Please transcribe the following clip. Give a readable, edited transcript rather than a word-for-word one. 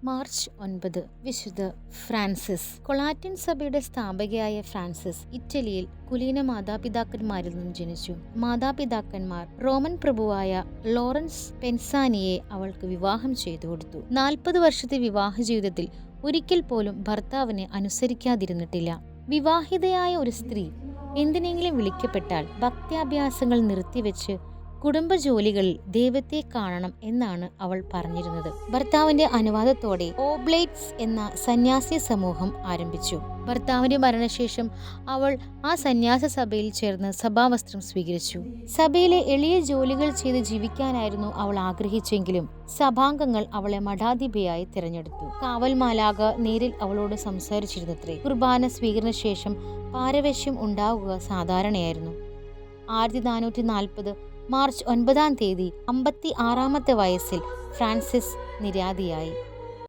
March 9 വിശുദ്ധ Francis. കൊളാറ്റിൻ സഭയുടെ സ്ഥാപകയായ Francis ഇറ്റലിയിൽ കുലീന മാതാപിതാക്കന്മാരിൽ നിന്നും ജനിച്ചു. മാതാപിതാക്കന്മാർ റോമൻ പ്രഭുവായ ലോറൻസ് പെൻസാനിയെ അവൾക്ക് വിവാഹം ചെയ്തു കൊടുത്തു. 40 വർഷത്തെ വിവാഹ ജീവിതത്തിൽ ഒരിക്കൽ പോലും ഭർത്താവിനെ അനുസരിക്കാതിരുന്നിട്ടില്ല. വിവാഹിതയായ ഒരു സ്ത്രീ എന്തിനെങ്കിലും വിളിക്കപ്പെട്ടാൽ ഭക്ത്യാഭ്യാസങ്ങൾ നിർത്തിവെച്ച് കുടുംബജോലികളിൽ ദൈവത്തെ കാണണം എന്നാണ് അവൾ പറഞ്ഞിരുന്നത്. ഭർത്താവിന്റെ അനുവാദത്തോടെ ഓബ്ലേറ്റ്സ് എന്ന സന്യാസി സമൂഹം ആരംഭിച്ചു. ഭർത്താവിന്റെ മരണശേഷം അവൾ ആ സന്യാസ സഭയിൽ ചേർന്ന് സഭാവസ്ത്രം സ്വീകരിച്ചു. സഭയിലെ എളിയ ജോലികൾ ചെയ്ത് ജീവിക്കാനായിരുന്നു അവൾ ആഗ്രഹിച്ചെങ്കിലും സഭാംഗങ്ങൾ അവളെ മഠാധിപയായി തിരഞ്ഞെടുത്തു. കാവൽ മാലാഖ നേരിൽ അവളോട് സംസാരിച്ചിരുന്നത്രേ. കുർബാന സ്വീകരണ ശേഷം പാരവശ്യം ഉണ്ടാവുക സാധാരണയായിരുന്നു. 1440 മാർച്ച് 9 56-ാമത്തെ വയസ്സിൽ ഫ്രാൻസിസ് നിര്യാതയായി.